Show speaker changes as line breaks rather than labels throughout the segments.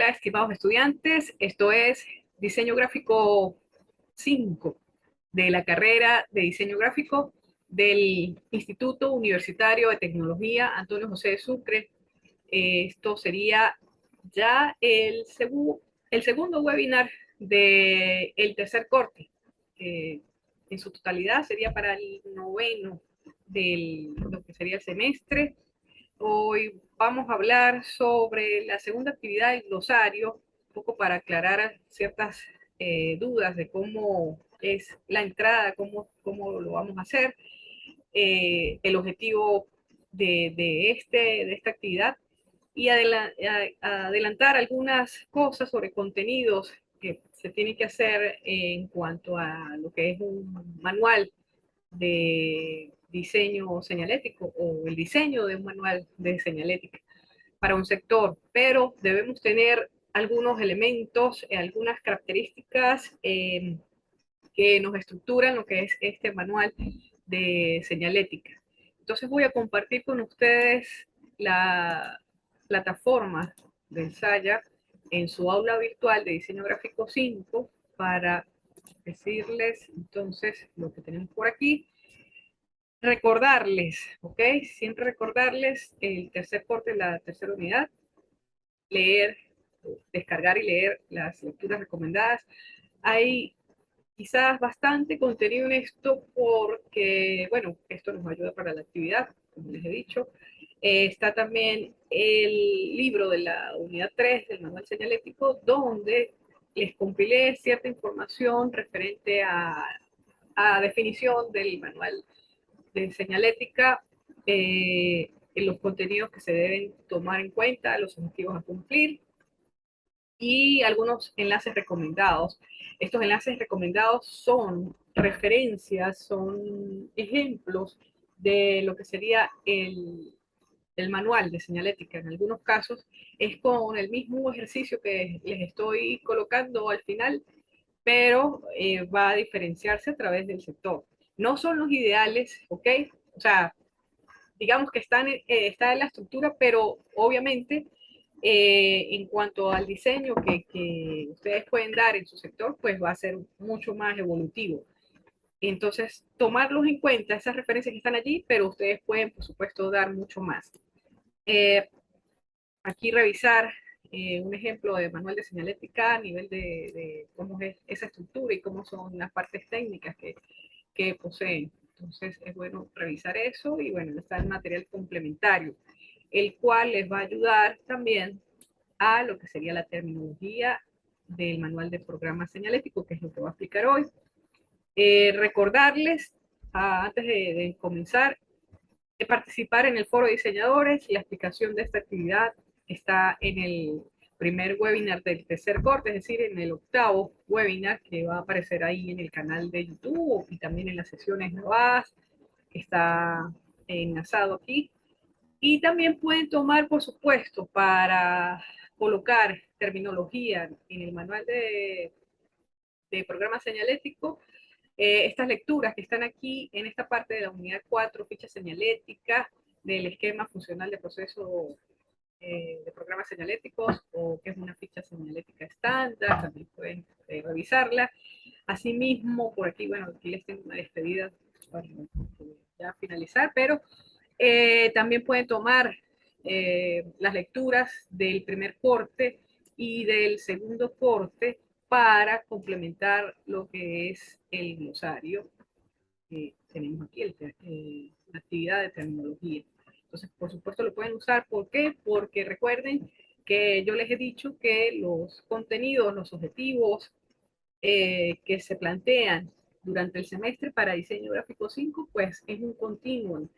Hola, estimados estudiantes. Esto es Diseño Gráfico 5 de la carrera de Diseño Gráfico del Instituto Universitario de Tecnología Antonio José de Sucre. Esto sería ya el segundo webinar del tercer corte. En su totalidad sería para el noveno de lo que sería el semestre. Hoy vamos a hablar sobre la segunda actividad del glosario, un poco para aclarar ciertas dudas de cómo es la entrada, cómo lo vamos a hacer, el objetivo de esta actividad y adelantar algunas cosas sobre contenidos que se tienen que hacer en cuanto a lo que es un manual de diseño señalético o el diseño de un manual de señalética para un sector, pero debemos tener algunos elementos, algunas características que nos estructuran lo que es este manual de señalética. Entonces voy a compartir con ustedes la plataforma de Saya en su aula virtual de diseño gráfico 5 para decirles entonces lo que tenemos por aquí. Recordarles, ¿ok? Siempre recordarles el tercer corte, la tercera unidad, leer, descargar y leer las lecturas recomendadas. Hay quizás bastante contenido en esto porque, bueno, esto nos ayuda para la actividad, como les he dicho. Está también el libro de la unidad 3 del manual señalético, donde les compilé cierta información referente a definición del manual de señalética, en los contenidos que se deben tomar en cuenta, los objetivos a cumplir y algunos enlaces recomendados. Estos enlaces recomendados son referencias, son ejemplos de lo que sería el manual de señalética. En algunos casos es con el mismo ejercicio que les estoy colocando al final, pero va a diferenciarse a través del sector. No son los ideales, ¿ok? O sea, digamos que está en la estructura, pero obviamente en cuanto al diseño que ustedes pueden dar en su sector, pues va a ser mucho más evolutivo. Entonces, tomarlos en cuenta, esas referencias que están allí, pero ustedes pueden, por supuesto, dar mucho más. Aquí revisar un ejemplo de manual de señalética a nivel de cómo es esa estructura y cómo son las partes técnicas que poseen. Entonces es bueno revisar eso y bueno, está el material complementario, el cual les va a ayudar también a lo que sería la terminología del manual de programa señalético, que es lo que voy a explicar hoy. Recordarles, antes de comenzar, de participar en el foro de diseñadores. La explicación de esta actividad está en el primer webinar del tercer corte, es decir, en el octavo webinar que va a aparecer ahí en el canal de YouTube y también en las sesiones grabadas, que está enlazado aquí. Y también pueden tomar, por supuesto, para colocar terminología en el manual de programa señalético, estas lecturas que están aquí en esta parte de la unidad 4, ficha señalética, del esquema funcional de proceso de programas señaléticos, o que es una ficha señalética estándar, también pueden revisarla. Asimismo, por aquí, bueno, aquí les tengo una despedida para ya finalizar, pero también pueden tomar las lecturas del primer corte y del segundo corte para complementar lo que es el glosario que tenemos aquí, la actividad de terminología. Entonces, por supuesto, lo pueden usar. ¿Por qué? Porque recuerden que yo les he dicho que los contenidos, los objetivos que se plantean durante el semestre para diseño gráfico 5, pues es un continuum,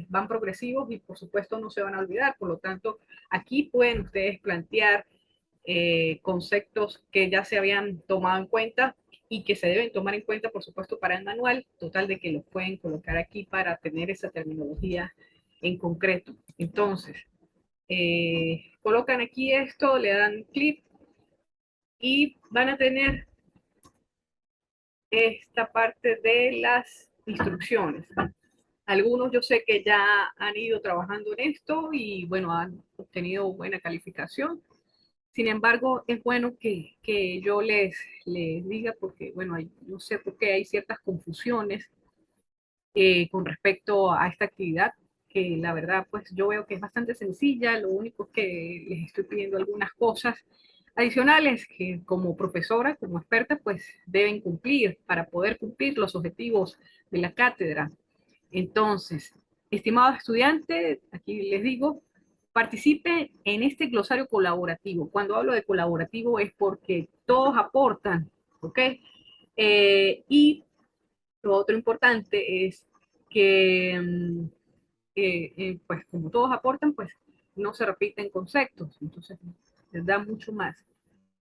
van progresivos y por supuesto no se van a olvidar. Por lo tanto, aquí pueden ustedes plantear conceptos que ya se habían tomado en cuenta y que se deben tomar en cuenta, por supuesto, para el manual, total de que los pueden colocar aquí para tener esa terminología en concreto. Entonces, colocan aquí esto, le dan clic y van a tener esta parte de las instrucciones. Algunos yo sé que ya han ido trabajando en esto y bueno, han obtenido buena calificación. Sin embargo, es bueno que yo les diga, porque, bueno, no sé por qué hay ciertas confusiones con respecto a esta actividad, que la verdad, pues yo veo que es bastante sencilla. Lo único es que les estoy pidiendo algunas cosas adicionales que como profesora, como experta, pues deben cumplir para poder cumplir los objetivos de la cátedra. Entonces, estimado estudiante, aquí les digo, participe en este glosario colaborativo. Cuando hablo de colaborativo es porque todos aportan, ¿ok? Y lo otro importante es que, pues como todos aportan, pues no se repiten conceptos, entonces les da mucho más.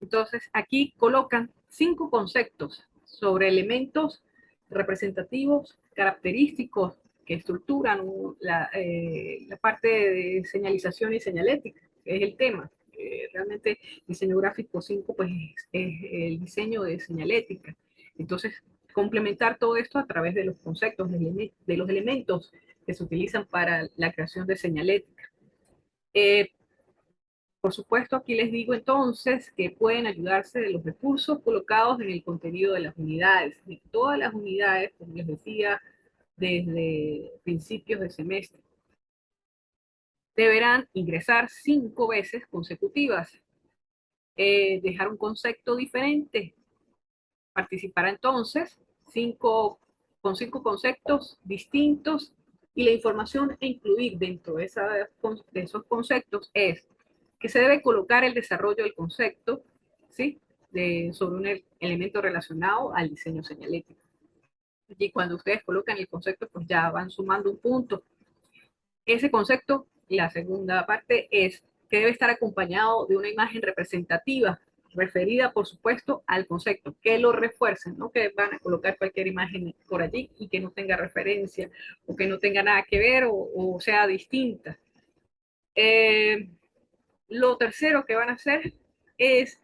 Entonces aquí colocan 5 conceptos sobre elementos representativos, característicos que estructuran la parte de señalización y señalética, que es el tema. Realmente diseño gráfico 5 pues es el diseño de señalética. Entonces, complementar todo esto a través de los conceptos, de los elementos que se utilizan para la creación de señalética. Eh, por supuesto, aquí les digo entonces que pueden ayudarse de los recursos colocados en el contenido de las unidades. De todas las unidades, como les decía, desde principios de semestre, deberán ingresar 5 veces consecutivas, dejar un concepto diferente. Participará entonces con 5 conceptos distintos, y la información a incluir dentro de esos conceptos es que se debe colocar el desarrollo del concepto, ¿sí? Sobre un elemento relacionado al diseño señalético. Y cuando ustedes colocan el concepto, pues ya van sumando un punto. Ese concepto, la segunda parte, es que debe estar acompañado de una imagen representativa, referida, por supuesto, al concepto, que lo refuercen, no que van a colocar cualquier imagen por allí y que no tenga referencia o que no tenga nada que ver o sea distinta. Eh, lo tercero que van a hacer es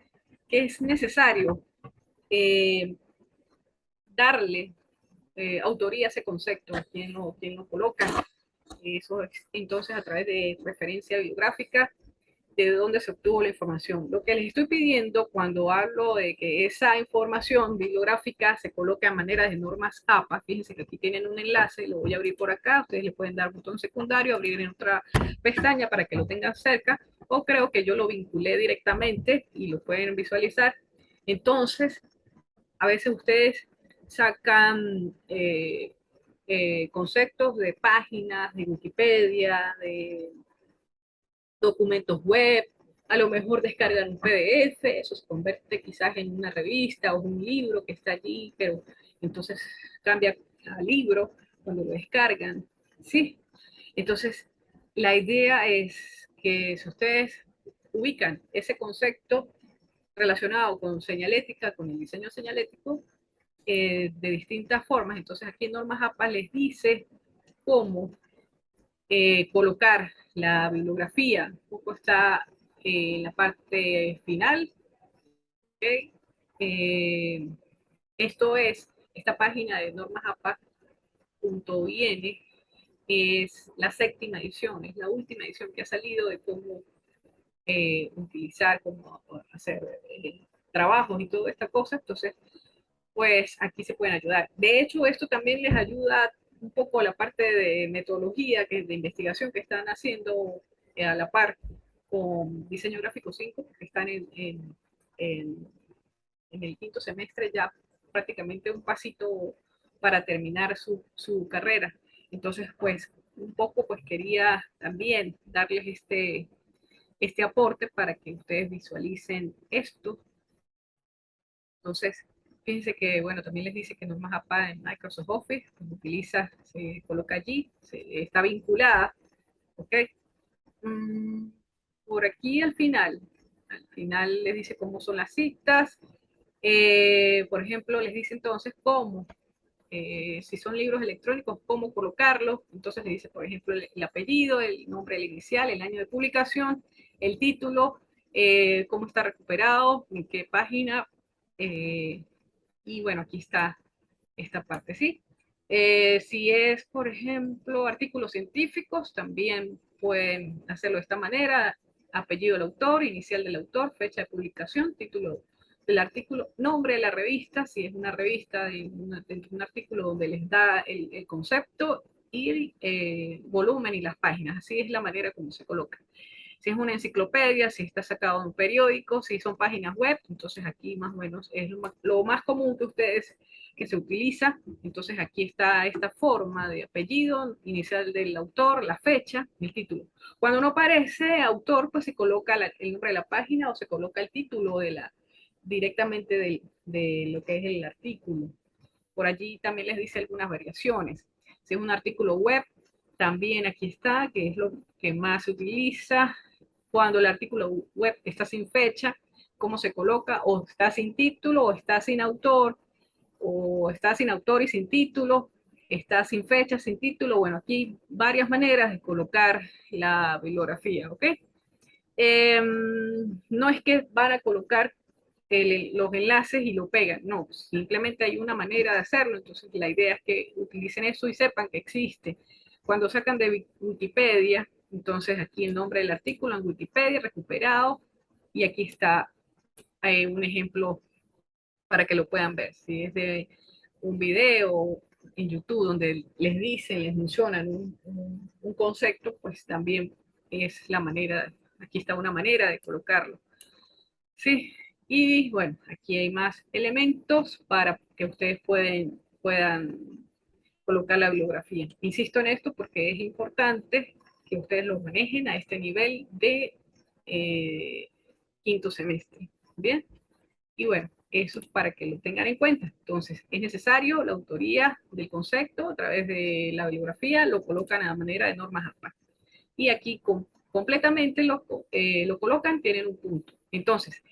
que es necesario eh, darle autoría a ese concepto, quien lo coloca. Eso es, entonces, a través de referencia bibliográfica, de dónde se obtuvo la información. Lo que les estoy pidiendo cuando hablo de que esa información bibliográfica se coloque a manera de normas APA, fíjense que aquí tienen un enlace, lo voy a abrir por acá, ustedes le pueden dar botón secundario, abrir en otra pestaña para que lo tengan cerca, o creo que yo lo vinculé directamente y lo pueden visualizar. Entonces, a veces ustedes sacan conceptos de páginas, de Wikipedia, de documentos web, a lo mejor descargan un PDF, eso se convierte quizás en una revista o un libro que está allí, pero entonces cambia a libro cuando lo descargan, ¿sí? Entonces, la idea es que si ustedes ubican ese concepto relacionado con señalética, con el diseño señalético, de distintas formas, entonces aquí en Normas APA les dice cómo colocar la bibliografía. Un poco está en la parte final. ¿Okay? Esto es, esta página de normasapa.in es la séptima edición, es la última edición que ha salido de cómo utilizar, cómo hacer trabajos y toda esta cosa. Entonces, pues aquí se pueden ayudar. De hecho, esto también les ayuda un poco a la parte de metodología, que es de investigación que están haciendo a la par con diseño gráfico 5, que están en, en el quinto semestre, ya prácticamente un pasito para terminar su carrera. Entonces, pues un poco pues quería también darles este aporte para que ustedes visualicen esto. Entonces, fíjense que, bueno, también les dice que Normas APA en Microsoft Office, pues utiliza, se coloca allí, está vinculada, ¿ok? Mm, por aquí al final les dice cómo son las citas. Por ejemplo, les dice entonces cómo, si son libros electrónicos, cómo colocarlos. Entonces le dice, por ejemplo, el apellido, el nombre del inicial, el año de publicación, el título, cómo está recuperado, en qué página, eh, y bueno, aquí está esta parte, ¿sí? Si es, por ejemplo, artículos científicos, también pueden hacerlo de esta manera. apellido del autor, inicial del autor, fecha de publicación, título del artículo, nombre de la revista, si es una revista de un artículo donde les da el concepto, y volumen y las páginas. Así es la manera como se coloca. Si es una enciclopedia, si está sacado de un periódico, si son páginas web, entonces aquí más o menos es lo más común que ustedes que se utiliza. Entonces aquí está esta forma de apellido, inicial del autor, la fecha, el título. Cuando no aparece autor, pues se coloca el nombre de la página o se coloca el título directamente de lo que es el artículo. Por allí también les dice algunas variaciones. Si es un artículo web, también aquí está, que es lo que más se utiliza. Cuando el artículo web está sin fecha, cómo se coloca, o está sin título, o está sin autor, o está sin autor y sin título, está sin fecha, sin título. Bueno, aquí varias maneras de colocar la bibliografía, ¿ok? No es que van a colocar los enlaces y lo pegan, no, simplemente hay una manera de hacerlo, entonces la idea es que utilicen eso y sepan que existe. Cuando sacan de Wikipedia, entonces aquí el nombre del artículo en Wikipedia, recuperado, y aquí está un ejemplo para que lo puedan ver. Si es de un video en YouTube donde les dicen, les mencionan un concepto, pues también es la manera, aquí está una manera de colocarlo. Sí, y bueno, aquí hay más elementos para que ustedes puedan colocar la bibliografía. Insisto en esto porque es importante que ustedes lo manejen a este nivel de quinto semestre. Bien, y bueno, eso es para que lo tengan en cuenta. Entonces, es necesario la autoría del concepto a través de la bibliografía, lo colocan a manera de normas APA. Y aquí completamente lo colocan, tienen un punto. Entonces,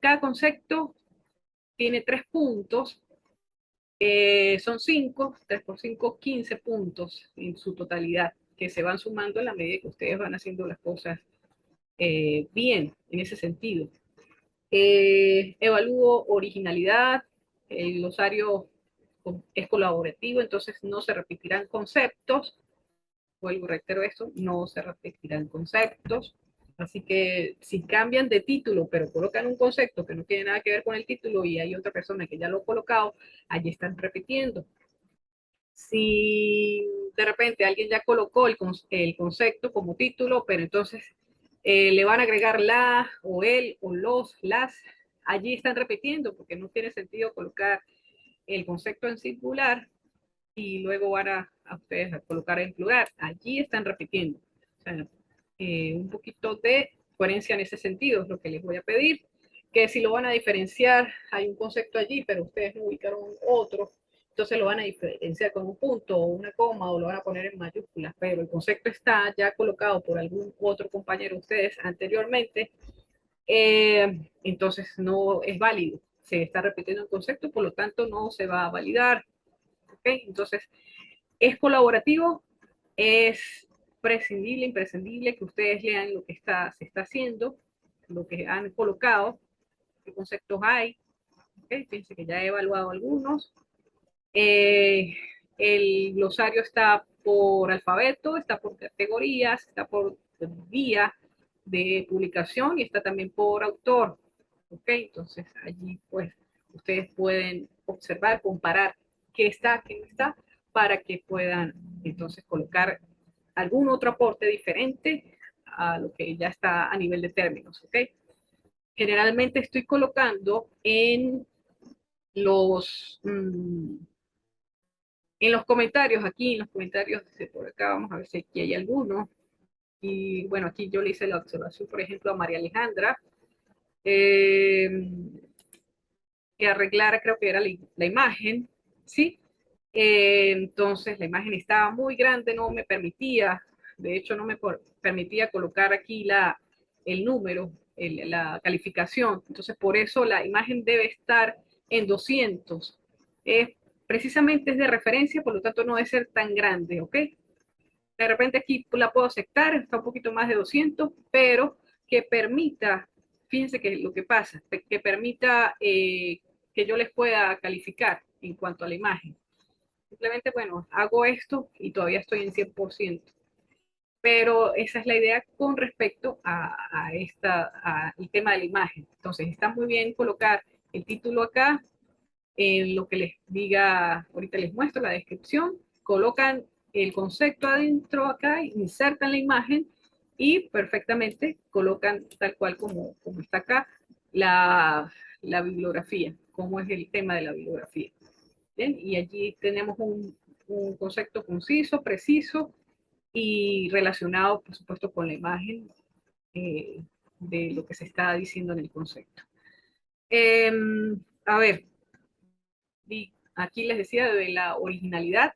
cada concepto tiene 3 puntos, son 5, 3 por 5, 15 puntos en su totalidad, que se van sumando a la medida que ustedes van haciendo las cosas bien, en ese sentido. Evalúo originalidad, el glosario es colaborativo, entonces no se repetirán conceptos, vuelvo y reitero esto, no se repetirán conceptos. Así que si cambian de título, pero colocan un concepto que no tiene nada que ver con el título y hay otra persona que ya lo ha colocado, allí están repitiendo. Si de repente alguien ya colocó el concepto como título, pero entonces le van a agregar la o el o los, las, allí están repitiendo porque no tiene sentido colocar el concepto en singular y luego van a ustedes a colocar en plural. Allí están repitiendo. O sea, un poquito de coherencia en ese sentido es lo que les voy a pedir. Que si lo van a diferenciar, hay un concepto allí, pero ustedes no ubicaron otro, entonces lo van a diferenciar con un punto o una coma o lo van a poner en mayúsculas, pero el concepto está ya colocado por algún otro compañero de ustedes anteriormente, entonces no es válido. Se está repitiendo el concepto, por lo tanto no se va a validar. ¿Okay? Entonces, es colaborativo, es prescindible, imprescindible que ustedes lean lo que se está haciendo, lo que han colocado, qué conceptos hay. ¿Okay? Fíjense que ya he evaluado algunos. El glosario está por alfabeto, está por categorías, está por día de publicación y está también por autor. ¿Ok? Entonces allí pues ustedes pueden observar, comparar qué está, qué no está, para que puedan entonces colocar algún otro aporte diferente a lo que ya está a nivel de términos. ¿Ok? Generalmente estoy colocando los... en los comentarios, aquí en los comentarios de por acá, vamos a ver si aquí hay alguno. Y bueno, aquí yo le hice la observación, por ejemplo, a María Alejandra, eh, que arreglara, creo que era la imagen, ¿sí? Entonces la imagen estaba muy grande, no me permitía, de hecho no me permitía colocar aquí el número, la calificación. Entonces por eso la imagen debe estar en 200. Precisamente es de referencia, por lo tanto no debe ser tan grande, ¿ok? De repente aquí la puedo aceptar, está un poquito más de 200, pero que permita, fíjense que lo que pasa, que permita que yo les pueda calificar en cuanto a la imagen. Simplemente, bueno, hago esto y todavía estoy en 100%. Pero esa es la idea con respecto al tema de la imagen. Entonces, está muy bien colocar el título acá, lo que les diga, ahorita les muestro la descripción, colocan el concepto adentro acá, insertan la imagen y perfectamente colocan tal cual como está acá la bibliografía, cómo es el tema de la bibliografía. ¿Bien? Y allí tenemos un concepto conciso, preciso y relacionado, por supuesto, con la imagen eh, de lo que se está diciendo en el concepto. Eh, a ver, aquí les decía de la originalidad.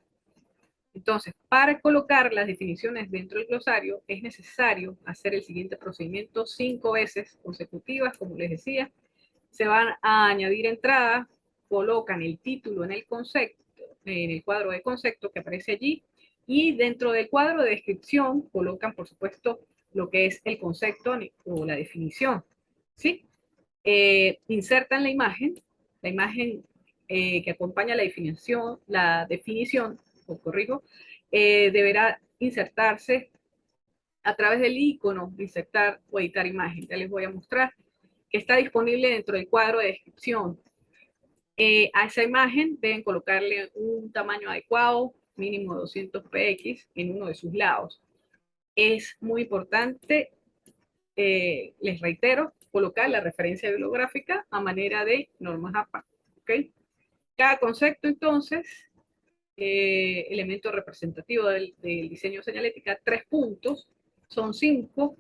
Entonces, para colocar las definiciones dentro del glosario es necesario hacer el siguiente procedimiento 5 veces consecutivas, como les decía. Se van a añadir entradas, colocan el título en el concepto, en el cuadro de concepto que aparece allí, y dentro del cuadro de descripción colocan, por supuesto, lo que es el concepto o la definición, ¿sí? Insertan la imagen que acompaña la definición, o corrijo, deberá insertarse a través del icono de insertar o editar imagen. Ya les voy a mostrar que está disponible dentro del cuadro de descripción. A esa imagen deben colocarle un tamaño adecuado, mínimo 200 px en uno de sus lados. Es muy importante, les reitero, colocar la referencia bibliográfica a manera de normas APA. ¿Okay? Cada concepto, entonces, elemento representativo del diseño señalética, 3 puntos, son 5,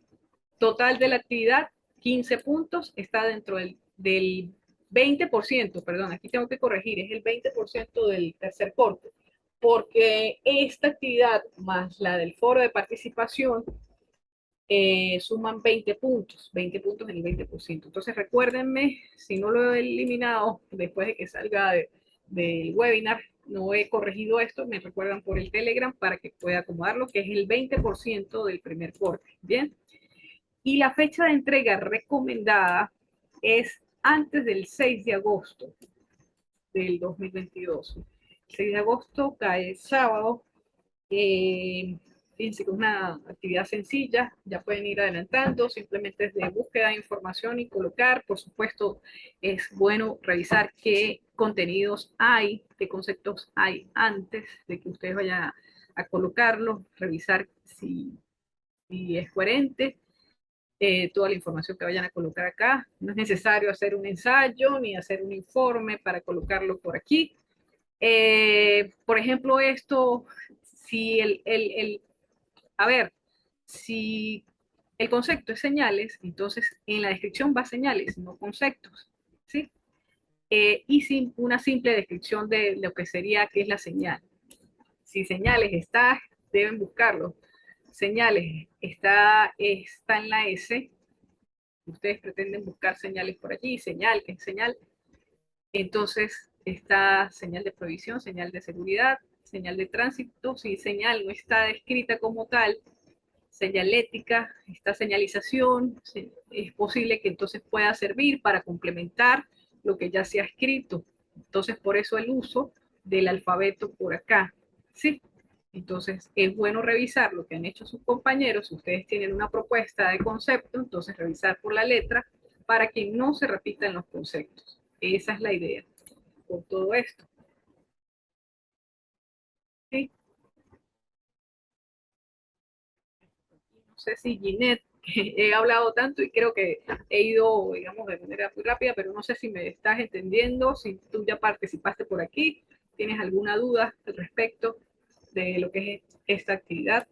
total de la actividad, 15 puntos, está dentro del 20%, perdón, aquí tengo que corregir, es el 20% del tercer corte, porque esta actividad más la del foro de participación suman 20 puntos en el 20%. Entonces recuérdenme, si no lo he eliminado después de que salga del webinar, no he corregido esto, me recuerdan por el Telegram para que pueda acomodarlo, que es el 20% del primer corte, ¿bien? Y la fecha de entrega recomendada es antes del 6 de agosto del 2022. El 6 de agosto cae sábado. Fíjense que es una actividad sencilla, ya pueden ir adelantando, simplemente es de búsqueda de información y colocar. Por supuesto, es bueno revisar qué contenidos hay, qué conceptos hay antes de que ustedes vayan a colocarlos, revisar si es coherente toda la información que vayan a colocar acá. No es necesario hacer un ensayo ni hacer un informe para colocarlo por aquí. Por ejemplo, esto, si a ver, si el concepto es señales, entonces en la descripción va señales, no conceptos, ¿sí? Y sin una simple descripción de lo que sería, qué es la señal. Si señales está, deben buscarlo. Señales está en la S, ustedes pretenden buscar señales por allí, señal, ¿qué es señal? Entonces está señal de prohibición, señal de seguridad, señal de tránsito. Si señal no está descrita como tal, señalética, esta señalización, es posible que entonces pueda servir para complementar lo que ya se ha escrito. Entonces, por eso el uso del alfabeto por acá, ¿sí? Entonces, es bueno revisar lo que han hecho sus compañeros. Si ustedes tienen una propuesta de concepto, entonces revisar por la letra para que no se repitan los conceptos. Esa es la idea con todo esto. ¿Sí? No sé si Ginette, he hablado tanto y creo que he ido, digamos, de manera muy rápida, pero no sé si me estás entendiendo, si tú ya participaste por aquí, tienes alguna duda al respecto de lo que es esta actividad.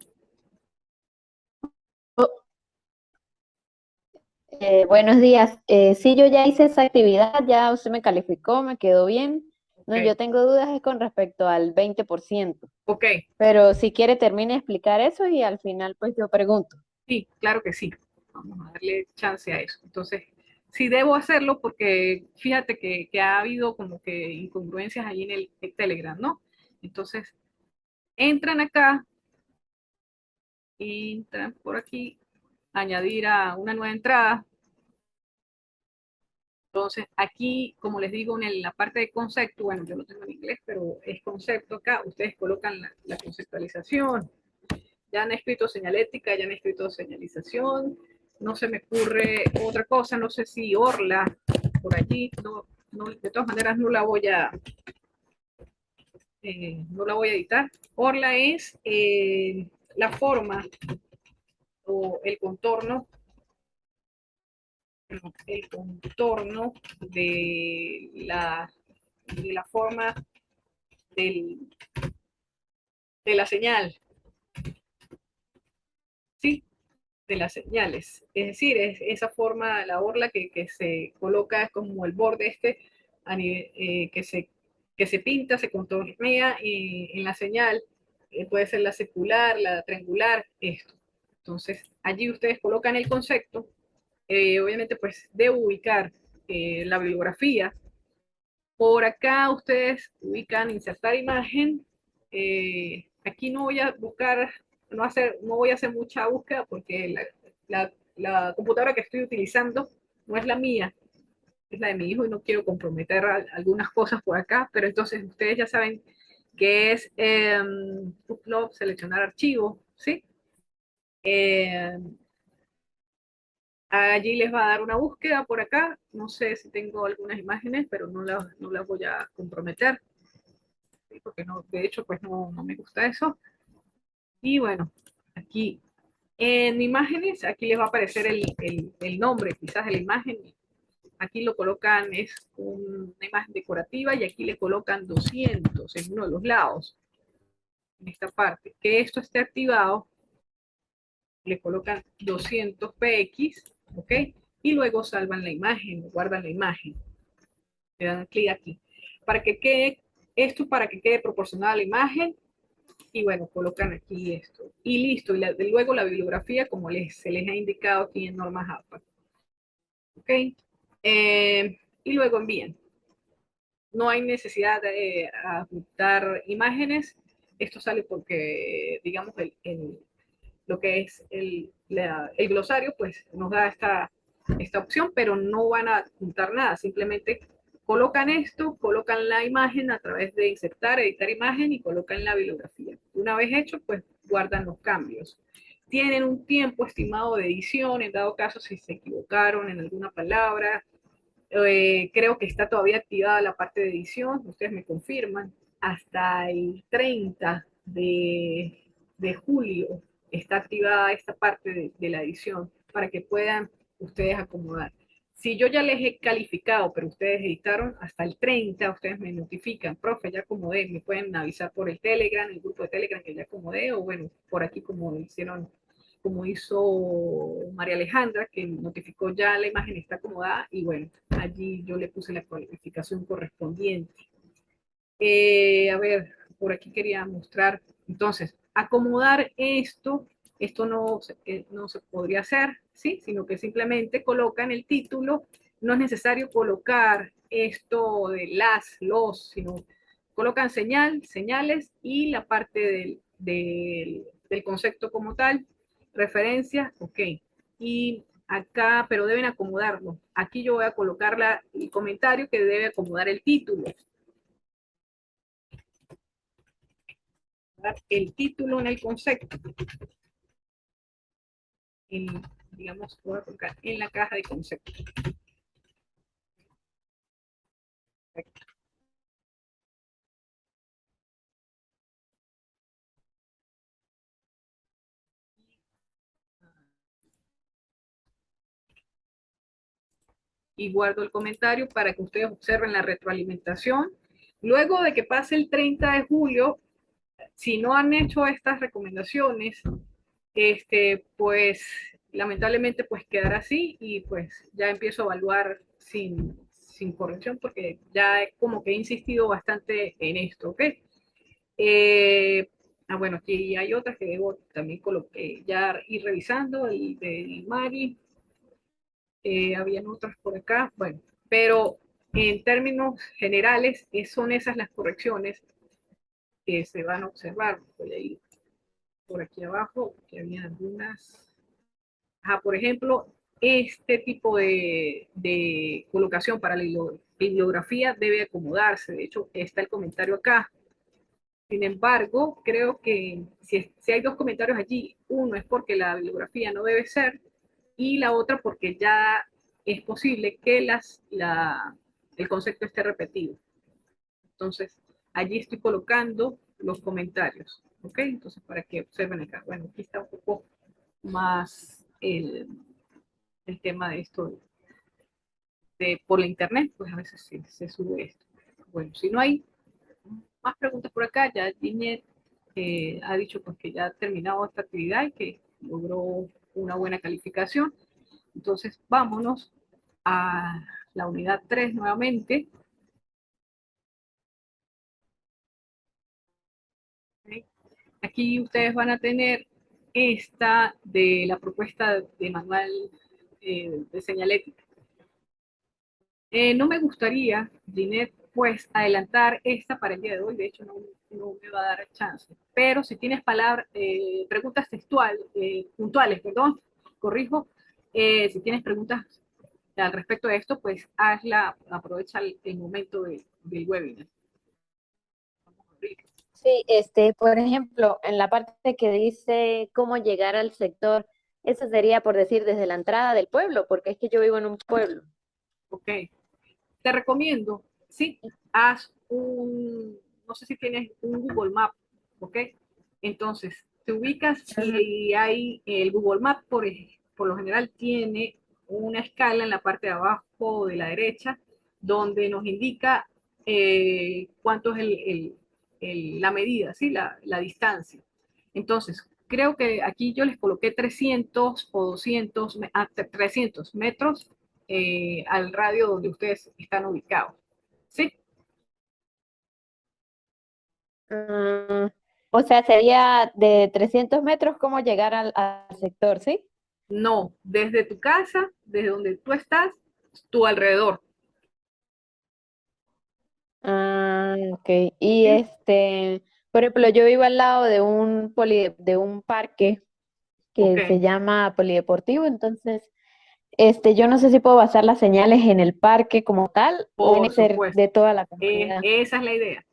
Buenos días. Sí, yo ya hice esa actividad, ya usted me calificó, me quedó bien. No,
Ok,
yo tengo dudas es con respecto al 20%,
ok,
pero si quiere termine de explicar eso y al final pues yo pregunto.
sí, claro que sí. Vamos a darle chance a eso. Entonces, sí debo hacerlo porque fíjate que ha habido como que incongruencias ahí en el Telegram, ¿no? Entonces, entran acá, entran por aquí, añadir a una nueva entrada. Entonces, aquí, como les digo, en la parte de concepto, bueno, yo lo tengo en inglés, pero es concepto acá, ustedes colocan la conceptualización, Ya han escrito señalética, ya han escrito señalización, no se me ocurre otra cosa, no sé si Orla por allí, de todas maneras no la voy a editar. Orla es la forma o el contorno de la forma del, de la señal, ¿sí? De las señales. Es decir, es esa forma, la orla que se coloca es como el borde a nivel, que se pinta, se contornea en la señal, puede ser la secular, la triangular, esto. Entonces, allí ustedes colocan el concepto, obviamente pues de ubicar la bibliografía. Por acá ustedes ubican insertar imagen. Aquí no voy a buscar, no voy a hacer mucha búsqueda porque la computadora que estoy utilizando no es la mía, es la de mi hijo y no quiero comprometer algunas cosas por acá, pero entonces ustedes ya saben que es upload, seleccionar archivo, ¿sí? Eh, Allí les va a dar una búsqueda por acá. No sé si tengo algunas imágenes, pero no las voy a comprometer, ¿sí? Porque no, de hecho, pues no me gusta eso. Y bueno, aquí en imágenes, aquí les va a aparecer el nombre, quizás de la imagen. Aquí lo colocan, es una imagen decorativa y aquí le colocan 200 en uno de los lados, en esta parte. Que esto esté activado, le colocan 200 px, ¿ok? Y luego salvan la imagen, guardan la imagen. Le dan clic aquí. Para que quede, esto para que quede proporcionada a la imagen, y bueno, colocan aquí esto. Y listo, y luego la bibliografía como se les ha indicado aquí en normas APA. ¿Ok? Y luego envíen. No hay necesidad de ajustar imágenes. Esto sale porque, digamos, lo que es el glosario, pues nos da esta opción, pero no van a juntar nada, simplemente colocan esto, colocan la imagen a través de insertar, editar imagen y colocan la bibliografía. Una vez hecho, pues guardan los cambios. Tienen un tiempo estimado de edición, en dado caso si se equivocaron en alguna palabra. Creo que está todavía activada la parte de edición, ustedes me confirman. Hasta el 30 de julio está activada esta parte de la edición para que puedan ustedes acomodar. Si yo ya les he calificado, pero ustedes editaron hasta el 30, ustedes me notifican, profe, ya acomodé, me pueden avisar por el Telegram, el grupo de Telegram que ya acomodé, o bueno, por aquí como hicieron, como hizo María Alejandra, que notificó ya la imagen está acomodada, y bueno, allí yo le puse la cualificación correspondiente. A ver, por aquí quería mostrar, entonces, acomodar esto no se podría hacer, ¿sí? Sino que simplemente colocan el título, no es necesario colocar esto de los, sino colocan señales y la parte del concepto como tal, referencia, ok. Y acá, pero deben acomodarlo. Aquí yo voy a colocar el comentario que debe acomodar el título. El título en el concepto, en, digamos, voy a colocar en la caja de concepto. Y guardo el comentario para que ustedes observen la retroalimentación. Luego de que pase el 30 de julio, si no han hecho estas recomendaciones, pues lamentablemente pues quedará así y pues ya empiezo a evaluar sin corrección porque ya como que he insistido bastante en esto, ¿ok? Bueno, aquí hay otras que debo también ya ir revisando, el de Mari, habían otras por acá, bueno, pero en términos generales son esas las correcciones que se van a observar. Voy a ir por aquí abajo, que había algunas. Por ejemplo, este tipo de colocación para la bibliografía debe acomodarse. De hecho, está el comentario acá. Sin embargo, creo que si hay dos comentarios allí, uno es porque la bibliografía no debe ser y la otra porque ya es posible que el concepto esté repetido. Entonces, allí estoy colocando los comentarios, ¿ok? Entonces, para que observen acá. Bueno, aquí está un poco más el tema de esto por la internet, pues a veces se sube esto. Bueno, si no hay más preguntas por acá, ya Ginette ha dicho pues que ya ha terminado esta actividad y que logró una buena calificación. Entonces, vámonos a la unidad 3 nuevamente. ¿Okay? Aquí ustedes van a tener esta de la propuesta de manual de señalética. No me gustaría, Ginette, pues adelantar esta para el día de hoy, de hecho no me va a dar chance, pero si tienes preguntas puntuales, perdón, corrijo, si tienes preguntas al respecto de esto, pues hazla, aprovecha el momento del webinar. Vamos a abrir.
Sí, por ejemplo, en la parte que dice cómo llegar al sector, eso sería por decir desde la entrada del pueblo, porque es que yo vivo en un pueblo.
Ok, te recomiendo, sí, haz no sé si tienes un Google Map, ¿ok? Entonces, te ubicas
Ujú.
y hay el Google Map, por lo general, tiene una escala en la parte de abajo de la derecha, donde nos indica cuánto es la medida, ¿sí? La distancia. Entonces, creo que aquí yo les coloqué 300 o 200, 300 metros al radio donde ustedes están ubicados. ¿Sí?
Mm, o sea, sería de 300 metros cómo llegar al sector, ¿sí?
No, desde tu casa, desde donde tú estás, tu alrededor.
Ah, ok.
¿Ok?
Y por ejemplo, yo vivo al lado de de un parque
Ok,
que se llama Polideportivo, entonces, yo no sé si puedo basar las señales en el parque como tal o tiene
por
que ser
supuesto.
de toda la comunidad.
Esa es la idea.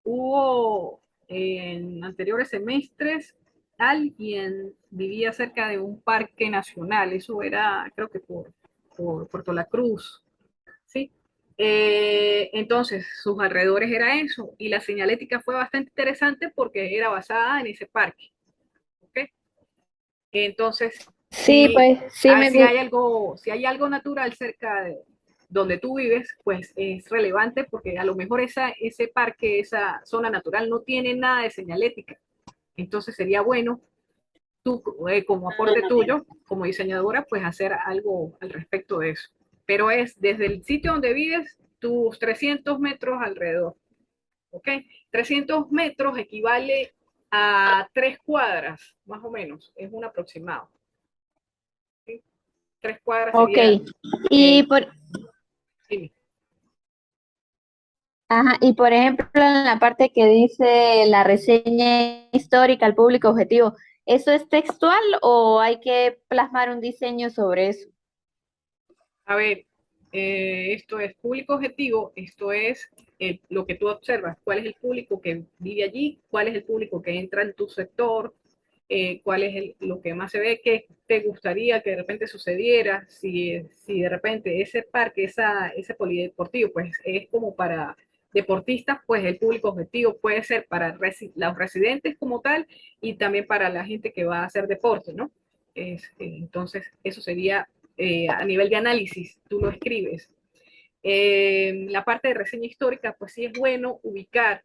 Hubo en anteriores semestres alguien vivía cerca de un parque nacional. Eso era, creo que por Puerto La Cruz. ¿Sí? Entonces, sus alrededores era eso, y la señalética fue bastante interesante porque era basada en ese parque. ¿Ok? Entonces,
Sí, pues sí me gusta.
si hay algo natural cerca de donde tú vives, pues es relevante porque a lo mejor ese parque, esa zona natural no tiene nada de señalética. Entonces sería bueno tú, como aporte tuyo, como diseñadora, pues hacer algo al respecto de eso. Pero es desde el sitio donde vives, tus 300 metros alrededor. ¿Ok? 300 metros equivale a 3 cuadras, más o menos, es un aproximado. ¿Sí? 3 cuadras
Ok.
sería,
Y
eh,
por,
dime.
ajá, y por ejemplo, en la parte que dice la reseña histórica al público objetivo, ¿eso es textual o hay que plasmar un diseño sobre eso?
A ver, esto es público objetivo, esto es lo que tú observas, cuál es el público que vive allí, cuál es el público que entra en tu sector, cuál es lo que más se ve, qué te gustaría que de repente sucediera, si de repente ese parque, ese polideportivo, pues es como para deportistas, pues el público objetivo puede ser para los residentes como tal y también para la gente que va a hacer deporte, ¿no? Entonces, eso sería a nivel de análisis, tú lo escribes. La parte de reseña histórica, pues sí es bueno ubicar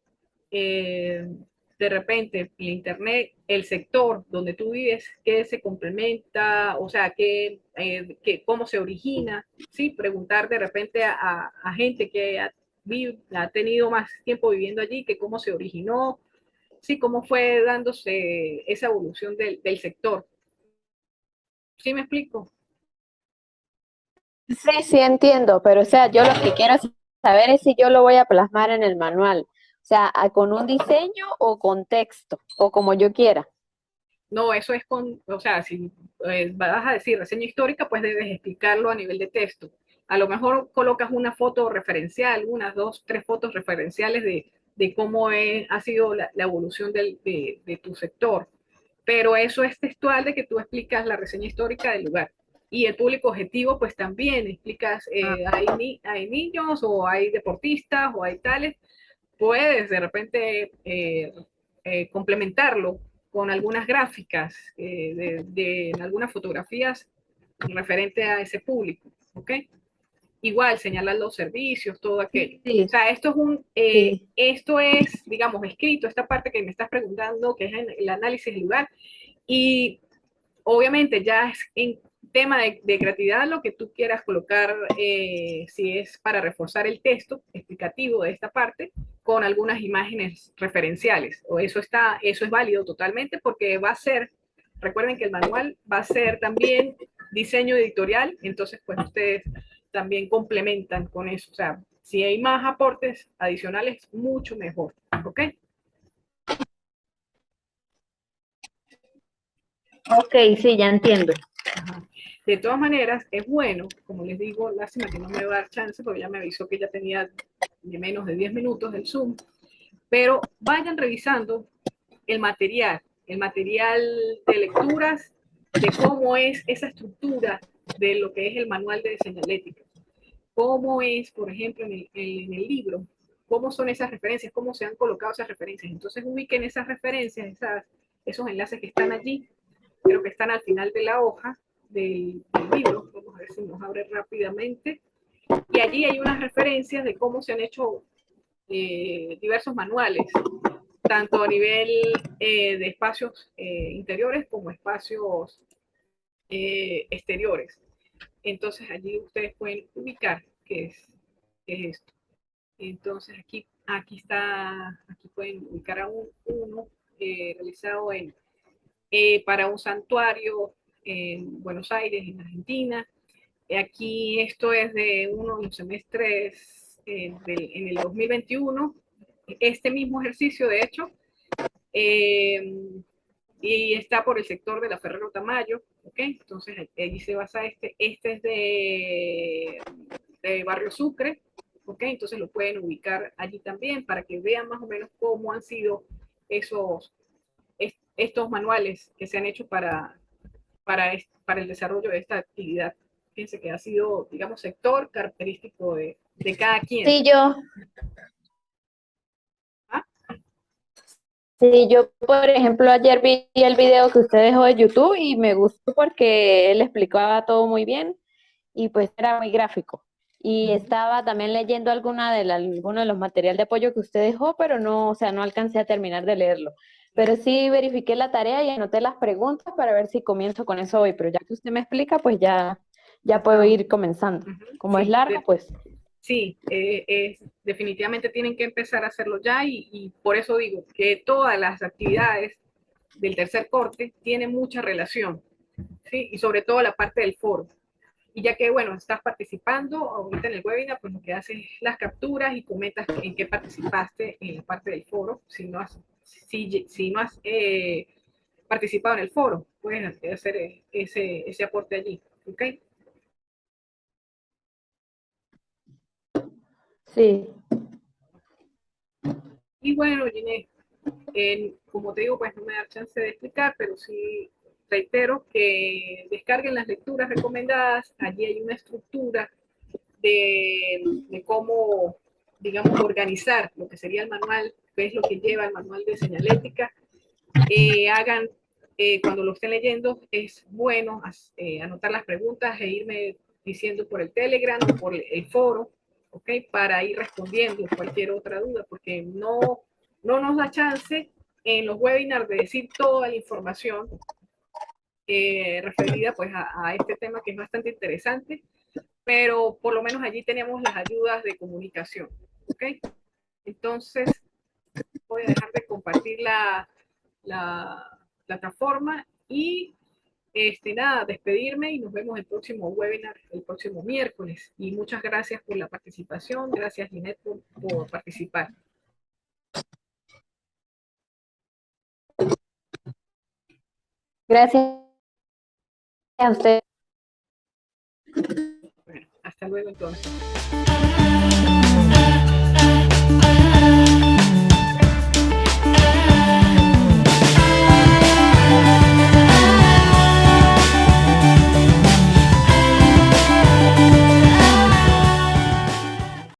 de repente en internet el sector donde tú vives, qué se complementa, o sea, cómo se origina, ¿sí? Preguntar de repente a gente que ha tenido más tiempo viviendo allí, que cómo se originó, ¿sí? Cómo fue dándose esa evolución del sector. ¿Sí me explico?
Sí, sí entiendo, pero o sea, yo lo que quiero saber es si yo lo voy a plasmar en el manual, o sea, con un diseño o con texto, o como yo quiera.
No, eso es o sea, si vas a decir reseña histórica, pues debes explicarlo a nivel de texto. A lo mejor colocas una foto referencial, unas dos, tres fotos referenciales de cómo ha sido la evolución de tu sector. Pero eso es textual de que tú explicas la reseña histórica del lugar. Y el público objetivo, pues también explicas, hay niños o hay deportistas o hay tales, puedes de repente complementarlo con algunas gráficas, en algunas fotografías referente a ese público, ¿ok? Igual, señalar los servicios, todo aquello.
Sí,
O sea,
sí.
esto es, digamos, escrito, esta parte que me estás preguntando, que es el análisis del lugar, y obviamente ya es en tema de creatividad lo que tú quieras colocar, si es para reforzar el texto explicativo de esta parte con algunas imágenes referenciales. O eso es válido totalmente porque va a ser, recuerden que el manual va a ser también diseño editorial, entonces pues ustedes también complementan con eso. O sea, si hay más aportes adicionales, mucho mejor. ¿Ok?
Ok, sí, ya entiendo.
Ajá. De todas maneras, es bueno, como les digo, lástima que no me va a dar chance, porque ya me avisó que ya tenía de menos de 10 minutos el Zoom, pero vayan revisando el material de lecturas, de cómo es esa estructura de lo que es el manual de señalética, cómo es, por ejemplo, en el libro, cómo son esas referencias, cómo se han colocado esas referencias. Entonces ubiquen esas referencias, esos enlaces que están allí, pero que están al final de la hoja del libro. Vamos a ver si nos abre rápidamente. Y allí hay unas referencias de cómo se han hecho diversos manuales, tanto a nivel de espacios interiores como espacios exteriores. Entonces allí ustedes pueden ubicar qué es esto. Entonces aquí pueden ubicar a uno realizado para un santuario en Buenos Aires, en Argentina. Aquí esto es de uno de los semestres en el 2021. Este mismo ejercicio, de hecho, eh, y está por el sector de la Ferrero Tamayo, ¿ok? Entonces allí se basa este es de Barrio Sucre, ¿ok? Entonces lo pueden ubicar allí también para que vean más o menos cómo han sido esos, estos manuales que se han hecho para el desarrollo de esta actividad. Fíjense que ha sido, digamos, sector característico de cada quien.
Sí, yo,
¿Ah?
sí, yo, por ejemplo, ayer vi el video que usted dejó de YouTube y me gustó porque él explicaba todo muy bien y pues era muy gráfico. Y estaba también leyendo alguno de los materiales de apoyo que usted dejó, pero no, o sea, no alcancé a terminar de leerlo. Pero sí verifiqué la tarea y anoté las preguntas para ver si comienzo con eso hoy. Pero ya que usted me explica, pues ya puedo
Está,
ir comenzando. Como es
sí,
largo, pues
sí, definitivamente tienen que empezar a hacerlo ya y por eso digo que todas las actividades del tercer corte tienen mucha relación, ¿sí? Y sobre todo la parte del foro. Y ya que, bueno, estás participando ahorita en el webinar, pues lo que haces es las capturas y comentas en qué participaste en la parte del foro. Si no has participado en el foro, puedes hacer ese aporte allí, ¿ok?
sí.
Y bueno, Ginés, como te digo, pues no me da chance de explicar, pero sí reitero que descarguen las lecturas recomendadas. Allí hay una estructura de cómo, digamos, organizar lo que sería el manual, qué es lo que lleva el manual de señalética. Hagan, cuando lo estén leyendo, es bueno anotar las preguntas e irme diciendo por el Telegram o por el foro, ¿ok? Para ir respondiendo cualquier otra duda, porque no nos da chance en los webinars de decir toda la información referida pues a este tema que es bastante interesante, pero por lo menos allí tenemos las ayudas de comunicación, ¿ok? Entonces voy a dejar de compartir la plataforma y nada, despedirme y nos vemos el próximo webinar, el próximo miércoles. Y muchas gracias por la participación, gracias Ginette por participar.
Gracias a usted.
Bueno, hasta luego entonces.